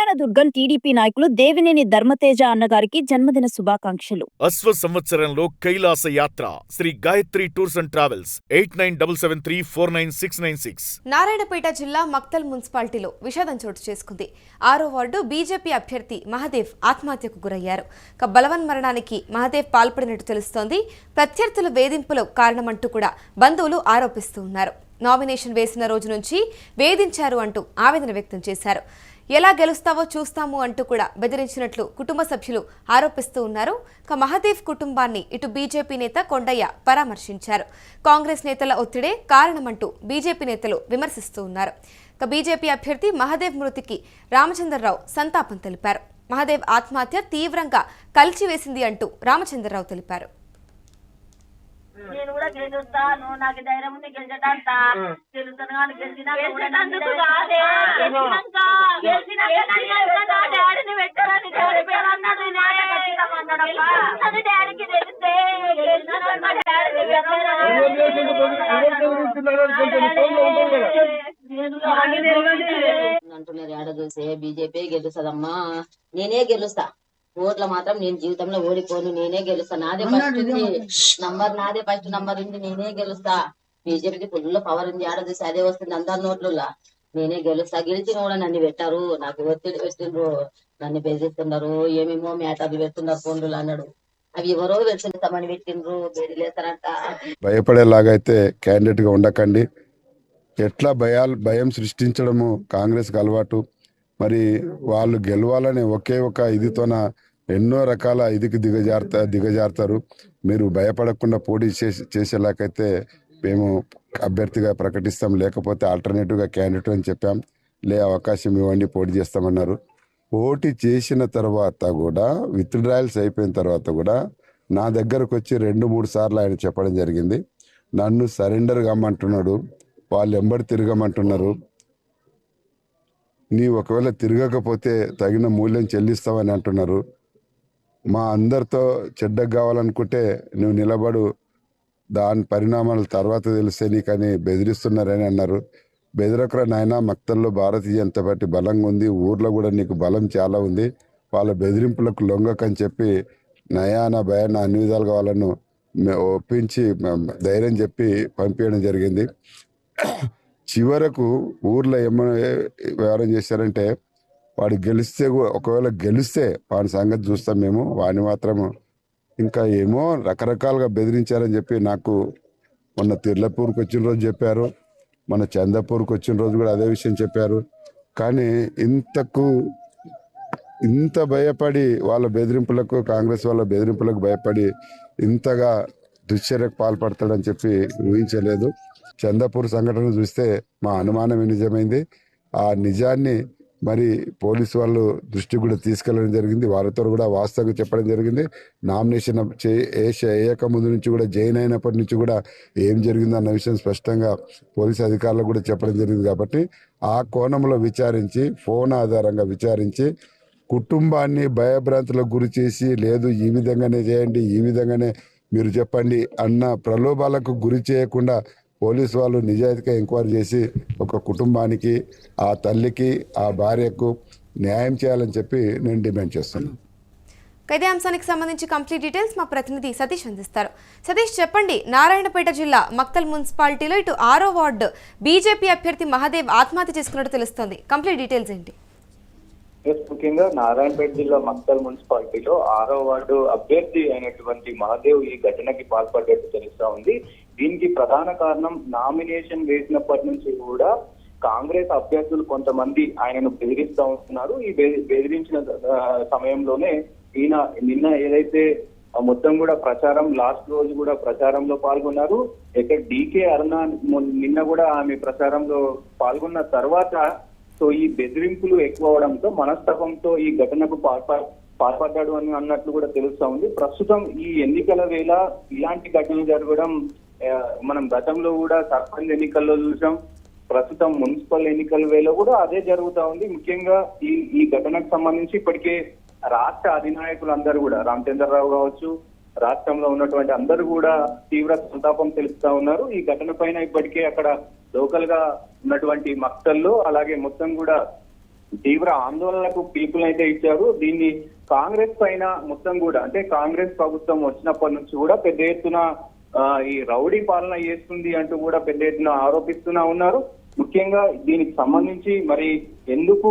Kalyandurg TDP నాయకులు దేవినేని ధర్మతేజ అన్నగారికి జన్మదిన శుభాకాంక్షలు. అశ్వ సంవత్సరంలో కైలాస యాత్ర Sri Gayatri tours and travels 8977349696. Narayanpet జిల్లా మక్తల్ మున్సిపాలిటీలో విషాదం చోటు చేసుకుంది. 6వ వార్డు బీజేపీ అభ్యర్థి మహదేవ్ ఆత్మహత్యకు గురయ్యారు. బలవన్ మరణానికి మహదేవ్ పాల్పడినట్టు తెలుస్తోంది. ప్రత్యర్థుల వేధింపులు కారణమంటూ కూడా బంధువులు ఆరోపిస్తూ ఉన్నారు. నామినేషన్ వేసిన రోజు నుంచి వేధించారు అంటూ ఆవేదన వ్యక్తం చేశారు. ఎలా గెలుస్తావో చూస్తాము అంటూ కూడా బెదిరించినట్లు కుటుంబ సభ్యులు ఆరోపిస్తూ ఉన్నారు. మహదేవ్ కుటుంబాన్ని ఇటు బీజేపీ నేత కొండయ్య పరామర్శించారు. కాంగ్రెస్ నేతల ఒత్తిడే కారణమంటూ బీజేపీ నేతలు విమర్శిస్తూ ఉన్నారు. బీజేపీ అభ్యర్థి మహదేవ్ మృతికి రామచంద్రరావు సంతాపం తెలిపారు. మహదేవ్ ఆత్మహత్య తీవ్రంగా కలిచివేసింది అంటూ రామచంద్రరావు తెలిపారు. నేను కూడా గెలుస్తాను, నాకు ధైర్యం ఉంది గెలిచడంతా. గెలుస్తాను కానీ గెలిచినందుకు కాదే, డాడీని పెట్టాలని డాడీకి తెలిస్తే అంటున్నారు. ఏడ చూసే బీజేపీ గెలుస్తుందమ్మా, నేనే గెలుస్తా. ఓట్ల మాత్రం నేను జీవితంలో ఓడిపోను, నేనే గెలుస్తా. నాదే ఫస్ట్ నంబర్ ఉంది, నేనే గెలుస్తా. బీజేపీకి ఫుల్ పవర్ ఉంది. ఆడ చూసి అదే వస్తుంది అందరి నోట్లలో. నేనే గెలుస్తా. గెలిచిన కూడా నన్ను పెట్టారు, నాకు ఒత్తిడి పెట్టిండ్రు, నన్ను బెదిరిస్తున్నారు, ఏమేమో మేటర్లు పెడుతున్నారు ఫోన్లు అన్నాడు. అవి ఎవరో వెళ్తామని పెట్టిండ్రు, బెదిరిస్తారంట. భయపడేలాగైతే క్యాండిడేట్ గా ఉండకండి. ఎట్లా భయం సృష్టించడము కాంగ్రెస్ కు అలవాటు. మరి వాళ్ళు గెలవాలని ఒకే ఒక ఇదితోన ఎన్నో రకాల ఇదికి దిగజారుతారు. మీరు భయపడకుండా పోటీ చేసేలాకైతే మేము అభ్యర్థిగా ప్రకటిస్తాం, లేకపోతే ఆల్టర్నేటివ్గా క్యాండిడేట్ అని చెప్పాం. అవకాశం ఇవ్వండి, పోటీ చేస్తామన్నారు. పోటీ చేసిన తర్వాత కూడా విత్డ్రాయల్స్ అయిపోయిన తర్వాత కూడా నా దగ్గరకు వచ్చి 2-3 సార్లు ఆయన చెప్పడం జరిగింది. నన్ను సరెండర్ కమ్మంటున్నాడు, వాళ్ళు ఎంబడి తిరగమంటున్నారు. నీ ఒకవేళ తిరగకపోతే తగిన మూల్యం చెల్లిస్తావని అంటున్నారు. మా అందరితో చెడ్డగా కావాలనుకుంటే నువ్వు నిలబడు, దాని పరిణామాల తర్వాత తెలిస్తే నీకని బెదిరిస్తున్నారని అన్నారు. బెదిరకురా నాయన, మక్తల్లో భారతీయ జనతా పార్టీ బలంగా ఉంది, ఊర్లో కూడా నీకు బలం చాలా ఉంది, వాళ్ళ బెదిరింపులకు లొంగకని చెప్పి నయాన భయాన అన్ని విధాలుగా వాళ్ళను ఒప్పించి ధైర్యం చెప్పి పంపించడం జరిగింది. చివరకు ఊర్లో ఏమైనా వ్యవహారం చేశారంటే, వాడు గెలిస్తే ఒకవేళ గెలిస్తే వాడి సంగతి చూస్తాం మేము, వాడిని మాత్రము ఇంకా ఏమో రకరకాలుగా బెదిరించారని చెప్పి నాకు మొన్న తిర్లపూర్కి వచ్చిన రోజు చెప్పారు, మన చందాపూర్కి వచ్చిన రోజు కూడా అదే విషయం చెప్పారు. కానీ ఇంత భయపడి వాళ్ళ బెదిరింపులకు, కాంగ్రెస్ వాళ్ళ బెదిరింపులకు భయపడి ఇంతగా దుశ్చర్యకు పాల్పడతాడని చెప్పి ఊహించలేదు. చందాపూర్ సంఘటన చూస్తే మా అనుమానం నిజమైంది. ఆ నిజాన్ని మరి పోలీసు వాళ్ళు దృష్టి కూడా తీసుకెళ్ళడం జరిగింది. వారితో కూడా వాస్తవంగా చెప్పడం జరిగింది. నామినేషన్ వేయక ముందు నుంచి కూడా, జైన్ అయినప్పటి నుంచి కూడా ఏం జరిగిందో అన్న విషయం స్పష్టంగా పోలీసు అధికారులకు కూడా చెప్పడం జరిగింది. కాబట్టి ఆ కోణంలో విచారించి, ఫోన్ ఆధారంగా విచారించి, కుటుంబాన్ని భయభ్రాంతులకు గురి చేసి, లేదు ఈ విధంగానే చేయండి, ఈ విధంగానే మీరు చెప్పండి అన్న ప్రలోభాలకు గురి చేయకుండా పోలీసు వాళ్ళు నిజాయితీగా ఎంక్వైరీ చేసి ఒక కుటుంబానికి, ఆ తల్లికి, ఆ భార్యకు న్యాయం చేయాలని చెప్పి నేను డిమాండ్ చేస్తున్నాను. ఇదే అంశానికి సంబంధించి కంప్లీట్ డీటెయిల్స్ మా ప్రతినిధి సతీష్ అందిస్తారు. సతీష్, చెప్పండి, నారాయణపేట జిల్లా మక్తల్ మున్సిపాలిటీలో ఇటు 6వ వార్డు బీజేపీ అభ్యర్థి మహదేవ్ ఆత్మహత్య చేసుకున్నట్టు తెలుస్తోంది. కంప్లీట్ డీటెయిల్స్ ఏంటి? ముఖ్యంగా నారాయణపేట జిల్లా మక్తల్ మున్సిపాలిటీలో 6వ వార్డు అభ్యర్థి అయినటువంటి మహదేవ్ ఈ ఘటనకి పాల్పడ్డట్టు తెలుస్తా ఉంది. దీనికి ప్రధాన కారణం, నామినేషన్ వేసినప్పటి నుంచి కూడా కాంగ్రెస్ అభ్యర్థులు కొంతమంది ఆయనను బెదిరిస్తా ఉంటున్నారు. ఈ బెదిరించిన సమయంలోనే ఈయన నిన్న ఏదైతే మొత్తం కూడా ప్రచారం, లాస్ట్ రోజు కూడా ప్రచారంలో పాల్గొన్నారు. ఇక్కడ డీకే అరుణ నిన్న కూడా ఆమె ప్రచారంలో పాల్గొన్న తర్వాత సో ఈ బెదిరింపులు ఎక్కువ అవడంతో మనస్తత్వంతో ఈ ఘటనకు పాల్పడ్డాడు అని అన్నట్లు కూడా తెలుస్తా ఉంది. ప్రస్తుతం ఈ ఎన్నికల వేళ ఇలాంటి ఘటనలు జరగడం మనం గతంలో కూడా సర్పంచ్ ఎన్నికల్లో చూసాం. ప్రస్తుతం మున్సిపల్ ఎన్నికల వేళ కూడా అదే జరుగుతా ఉంది. ముఖ్యంగా ఈ ఘటనకు సంబంధించి ఇప్పటికే రాష్ట్ర అధినాయకులు అందరూ కూడా, రామచంద్రరావు కావచ్చు, రాష్ట్రంలో ఉన్నటువంటి అందరూ కూడా తీవ్ర సంతాపం తెలుపుతా ఉన్నారు. ఈ ఘటన పైన ఇప్పటికే అక్కడ లోకల్ గా ఉన్నటువంటి మక్తల్లో, అలాగే మొత్తం కూడా తీవ్ర ఆందోళనకు పిలుపునైతే ఇచ్చారు. దీన్ని కాంగ్రెస్ పైన మొత్తం కూడా అంటే కాంగ్రెస్ ప్రభుత్వం వచ్చినప్పటి నుంచి కూడా పెద్ద ఎత్తున ఈ రౌడీ పాలన చేస్తుంది అంటూ కూడా పెద్ద ఎత్తున ఆరోపిస్తూనే ఉన్నారు. ముఖ్యంగా దీనికి సంబంధించి మరి ఎందుకు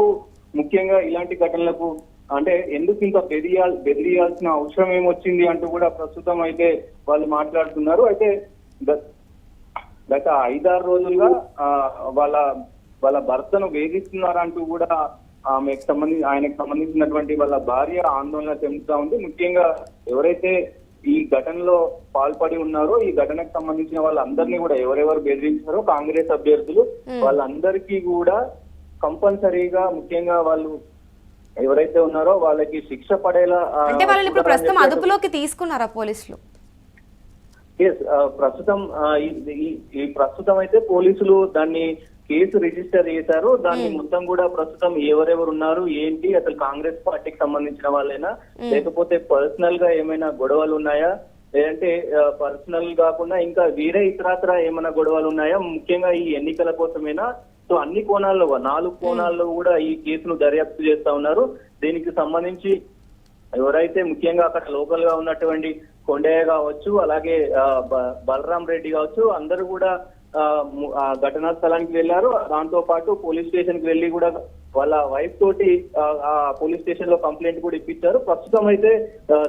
ముఖ్యంగా ఇలాంటి ఘటనలకు అంటే ఎందుకు ఇంత బెదిరియాల్సిన అవసరం ఏమొచ్చింది అంటూ కూడా ప్రస్తుతం అయితే వాళ్ళు మాట్లాడుతున్నారు. అయితే గత 5-6 రోజులుగా వాళ్ళ భర్తను వేధిస్తున్నారంటూ కూడా ఆయనకు సంబంధించినటువంటి వాళ్ళ భార్య ఆందోళన చెందుతా ఉంది. ముఖ్యంగా ఎవరైతే ఈ ఘటనలో పాల్పడి ఉన్నారో ఈ ఘటనకు సంబంధించిన వాళ్ళందరినీ కూడా ఎవరెవరు బెదిరించారో కాంగ్రెస్ అభ్యర్థులు వాళ్ళందరికీ కూడా కంపల్సరీగా ముఖ్యంగా వాళ్ళు ఎవరైతే ఉన్నారో వాళ్ళకి శిక్ష పడేలా అంటే వాళ్ళని ఇప్పుడు ప్రస్తుతం అదుపులోకి తీసుకున్నారా పోలీసులు? ప్రస్తుతం ఈ ప్రస్తుతం అయితే పోలీసులు దాన్ని కేసు రిజిస్టర్ చేశారు. దాన్ని మొత్తం కూడా ప్రస్తుతం ఎవరెవరు ఉన్నారు ఏంటి అసలు కాంగ్రెస్ పార్టీకి సంబంధించిన వాళ్ళైనా లేకపోతే పర్సనల్ గా ఏమైనా గొడవలు ఉన్నాయా లేదంటే పర్సనల్ కాకుండా ఇంకా వేరే ఇతరత్ర ఏమైనా గొడవలు ఉన్నాయా ముఖ్యంగా ఈ ఎన్నికల కోసమేనా? సో అన్ని కోణాల్లో 4 కోణాల్లో కూడా ఈ కేసును దర్యాప్తు చేస్తా ఉన్నారు. దీనికి సంబంధించి ఎవరైతే ముఖ్యంగా అక్కడ లోకల్ గా ఉన్నటువంటి కొండయ్య కావచ్చు అలాగే బలరాం రెడ్డి కావచ్చు అందరూ కూడా ఘటనా స్థలానికి వెళ్లారు. దాంతో పాటు పోలీస్ స్టేషన్ కి వెళ్లి కూడా వాళ్ళ వైఫ్ తోటి ఆ పోలీస్ స్టేషన్ లో కంప్లైంట్ కూడా ఇప్పించారు. ప్రస్తుతం అయితే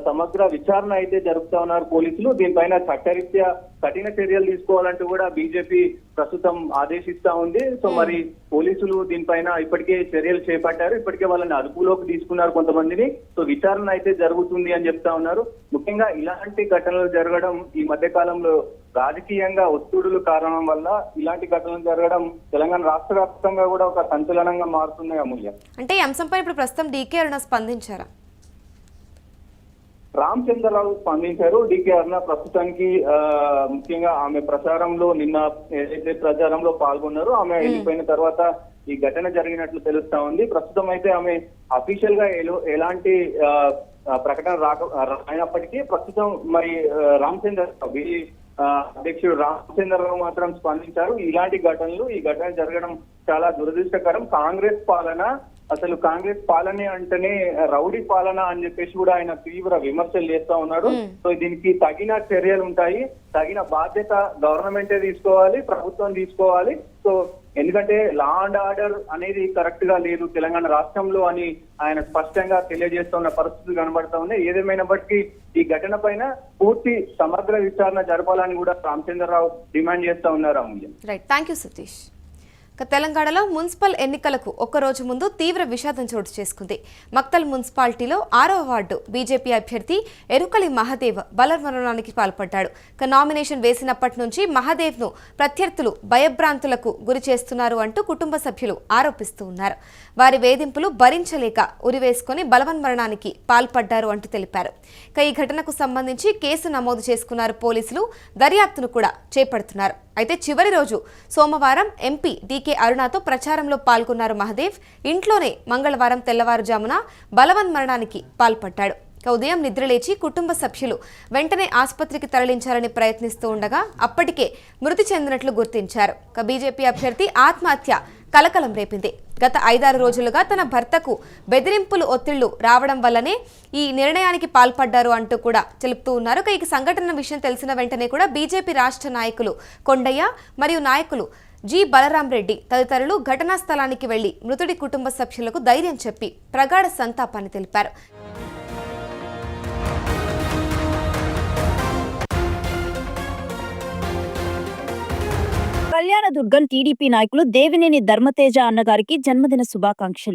సమగ్ర విచారణ అయితే జరుపుతా ఉన్నారు పోలీసులు. దీనిపైన చట్టరీత్యా కఠిన చర్యలు తీసుకోవాలంటూ కూడా బీజేపీ ప్రస్తుతం ఆదేశిస్తా ఉంది. సో మరి పోలీసులు దీనిపైన ఇప్పటికే చర్యలు చేపట్టారు. ఇప్పటికే వాళ్ళని అదుపులోకి తీసుకున్నారు కొంతమందిని. సో విచారణ అయితే జరుగుతుంది అని చెప్తా ఉన్నారు. ముఖ్యంగా ఇలాంటి ఘటనలు జరగడం ఈ మధ్య కాలంలో రాజకీయంగా ఒత్తిడులు కారణం వల్ల ఇలాంటి ఘటనలు జరగడం తెలంగాణ రాష్ట్ర వ్యాప్తంగా కూడా ఒక సంచలనంగా మారుతున్నాయి. అమూల్య, అంటే ఈ అంశంపై ఇప్పుడు ప్రస్తుతం డీకే అరుణ స్పందించారా? రామచంద్రరావు స్పందించారు. డీకే అరుణ ప్రస్తుతానికి ముఖ్యంగా ఆమె ప్రచారంలో నిన్న ఏదైతే ప్రచారంలో పాల్గొన్నారో ఆమె వెళ్ళిపోయిన తర్వాత ఈ ఘటన జరిగినట్లు తెలుస్తా ఉంది. ప్రస్తుతం అయితే ఆమె అఫీషియల్ గా ఎలాంటి ప్రకటన రానప్పటికీ ప్రస్తుతం మరి రామచంద్రరావు అధ్యక్షుడు రామచంద్రరావు మాత్రం స్పందించారు. ఇలాంటి ఘటనలు ఈ ఘటన జరగడం చాలా దురదృష్టకరం. కాంగ్రెస్ పాలనే అంటేనే రౌడీ పాలన అని చెప్పేసి కూడా ఆయన తీవ్ర విమర్శలు చేస్తా ఉన్నాడు. సో దీనికి తగిన చర్యలు ఉంటాయి, తగిన బాధ్యత గవర్నమెంటే తీసుకోవాలి, ప్రభుత్వం తీసుకోవాలి. సో ఎందుకంటే లా అండ్ ఆర్డర్ అనేది కరెక్ట్ గా లేదు తెలంగాణ రాష్ట్రంలో అని ఆయన స్పష్టంగా తెలియజేస్తున్న పరిస్థితులు కనబడతా ఉన్నాయి. ఏదేమైనప్పటికీ ఈ ఘటన పైన పూర్తి సమగ్ర విచారణ జరపాలని కూడా రామచంద్రరావు డిమాండ్ చేస్తా ఉన్నారు. అమూల్య, రైట్, థ్యాంక్ యూ సతీష్. తెలంగాణలో మున్సిపల్ ఎన్నికలకు ఒక్కరోజు ముందు తీవ్ర విషాదం చోటు చేసుకుంది. మక్తల్ మున్సిపాలిటీలో 6వ వార్డు బీజేపీ అభ్యర్థి ఎరుకలి మహదేవ్ బలవన్మరణానికి పాల్పడ్డాడు. నామినేషన్ వేసినప్పటి నుంచి మహదేవ్ ను ప్రత్యర్థులు భయభ్రాంతులకు గురి చేస్తున్నారు అంటూ కుటుంబ సభ్యులు ఆరోపిస్తూ ఉన్నారు. వారి వేధింపులు భరించలేక ఉరివేసుకుని బలవన్మరణానికి పాల్పడ్డారు అంటూ తెలిపారు. ఈ ఘటనకు సంబంధించి కేసు నమోదు చేసుకున్నారు పోలీసులు. దర్యాప్తును కూడా చేపడుతున్నారు. అయితే చివరి రోజు సోమవారం ఎంపీ డీకే అరుణతో ప్రచారంలో పాల్గొన్నారు మహదేవ్. ఇంట్లోనే మంగళవారం తెల్లవారుజామున బలవన్మరణానికి పాల్పడ్డాడు. ఉదయం నిద్రలేచి కుటుంబ సభ్యులు వెంటనే ఆసుపత్రికి తరలించాలని ప్రయత్నిస్తూ ఉండగా అప్పటికే మృతి చెందినట్లు గుర్తించారు. బీజేపీ అభ్యర్థి ఆత్మహత్య కలకలం రేపింది. గత 5-6 రోజులుగా తన భర్తకు బెదిరింపులు ఒత్తిళ్లు రావడం వల్లనే ఈ నిర్ణయానికి పాల్పడ్డారు అంటూ కూడా తెలుపుతూ ఉన్నారు. ఈ సంఘటన విషయం తెలిసిన వెంటనే కూడా బీజేపీ రాష్ట్ర నాయకులు కొండయ్య మరియు నాయకులు జి బలరాం రెడ్డి తదితరులు ఘటనా స్థలానికి వెళ్లి మృతుడి కుటుంబ సభ్యులకు ధైర్యం చెప్పి ప్రగాఢ సంతాపాన్ని తెలిపారు. కళ్యాణదుర్గం టీడీపీ నాయకులు దేవినేని ధర్మతేజ అన్నగారికి జన్మదిన శుభాకాంక్షలు.